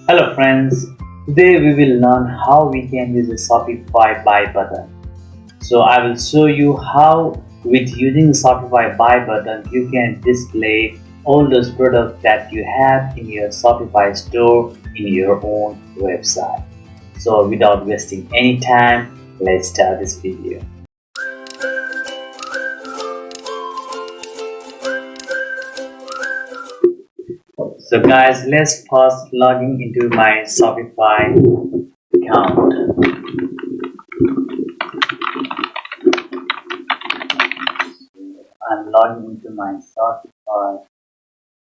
Hello friends, today we will learn how we can use a Shopify Buy Button. So I will show you how with using Shopify Buy Button you can display all those products that you have in your Shopify store in your own website. So without wasting any time, let's start this video. So guys, let's first logging into my Shopify account. I'm logging into my Shopify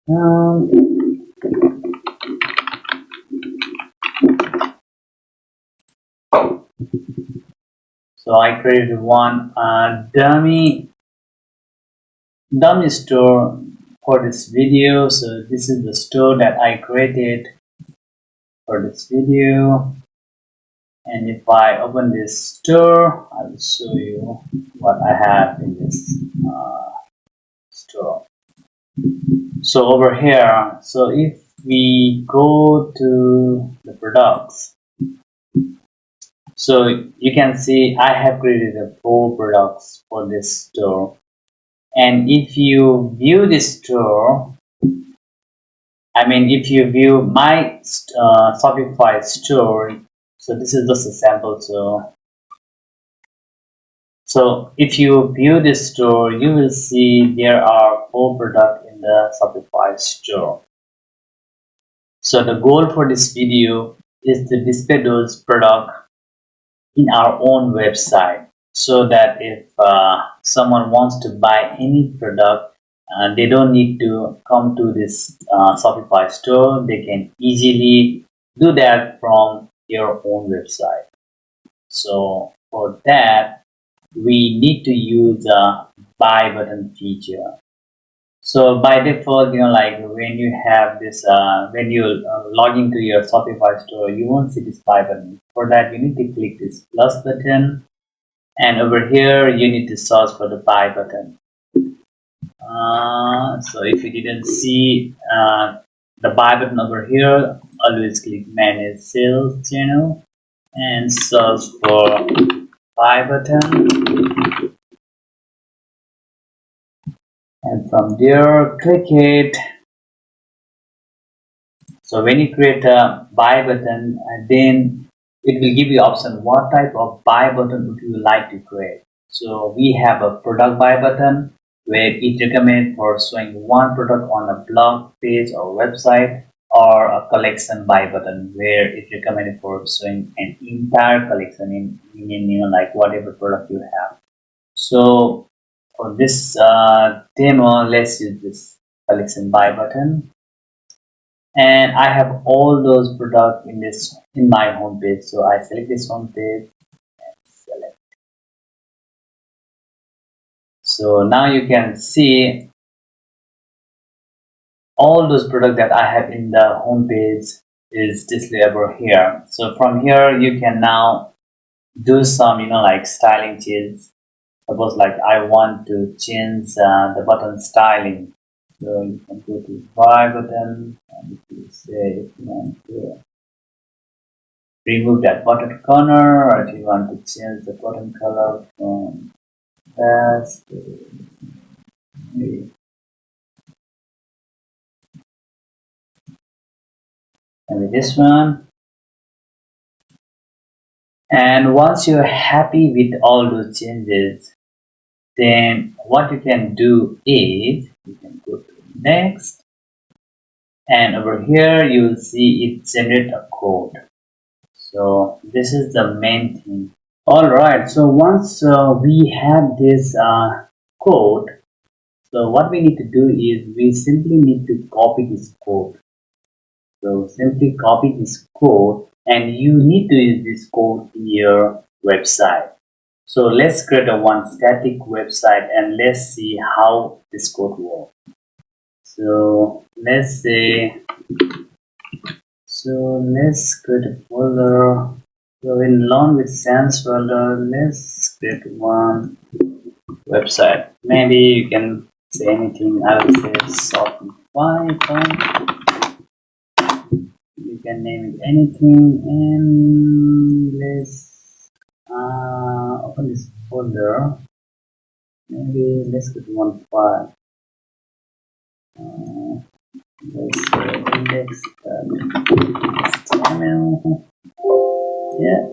account. So I created one dummy store for this video. So this is the store that I created for this video. And if I open this store, I will show you what I have in this store. So over here, so if we go to the products, so you can see I have created 4 products for this store. And if you view this store, if you view my Shopify store, so this is just a sample store. So if you view this store, you will see there are 4 products in the Shopify store. So the goal for this video is to display those products in our own website, so that if someone wants to buy any product, they don't need to come to this Shopify store. They can easily do that from your own website. So for that, we need to use a buy button feature. So by default, when you have this, when you log into your Shopify store, you won't see this buy button. For that, you need to click this plus button, and over here you need to search for the buy button. So if you didn't see the buy button over here, always click manage sales channel and search for buy button, and from there click it. So when you create a buy button, then it will give you option what type of buy button would you like to create. So we have a product buy button where it recommends for showing one product on a blog page or website, or a collection buy button where it recommended for showing an entire collection in like whatever product you have. So for this demo, let's use this collection buy button. And I have all those products in my home page. So I select this home page and select. So now you can see all those products that I have in the home page is displayed over here. So from here you can now do some like styling changes. Suppose like I want to change the button styling. So you can go to buy button, and if you say if you want to remove that button corner, or if you want to change the button color from that to maybe this one. And once you're happy with all those changes, then what you can do is you can go to next, and over here you will see it generate a code. So this is the main thing. All right, so once we have this code, so what we need to do is we simply need to copy this code. So simply copy this code, and you need to use this code in your website. So let's create a one static website and let's see how this code works. So let's say, let's create a folder. So in Learn with Sanz folder, let's create one website. Maybe you can say anything. I will say Shopify can name it anything, and let's open this folder. Maybe let's go to one file. Let's say index.html. Yeah,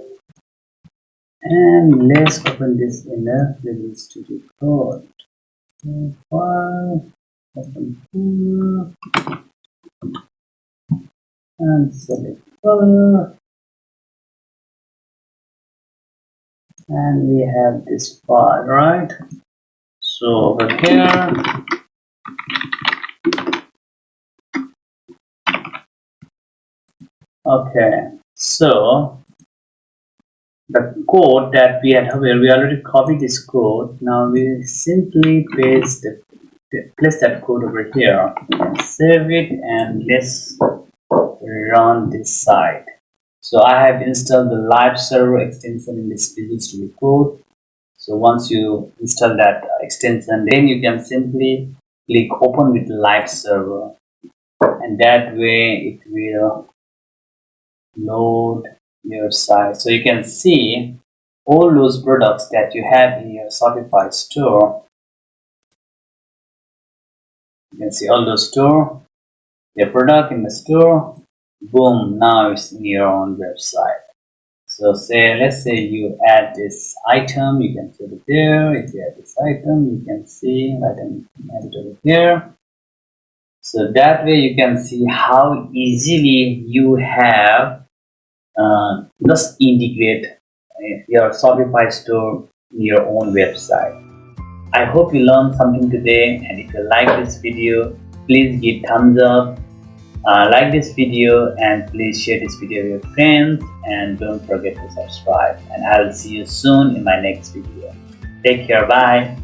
and let's open this in a Visual Studio Code. File, open folder, and select color, and we have this file, right? So over here, okay, so the code that we had here, we already copied this code. Now we simply place that code over here, save it, and let's run this site. So I have installed the live server extension in this Visual Studio Code. So once you install that extension, then you can simply click open with live server, and that way it will load your site. So you can see all those products that you have in your Shopify store. You can see all those store, your product in the store. Boom, now it's in your own website. So let's say you add this item, you can put it there. If you add this item, you can see item, add it over here. So that way you can see how easily you have just integrate your Shopify store in your own website. I hope you learned something today, and if you like this video, please give thumbs up, like this video, and please share this video with your friends, and don't forget to subscribe, and I'll see you soon in my next video. Take care, bye.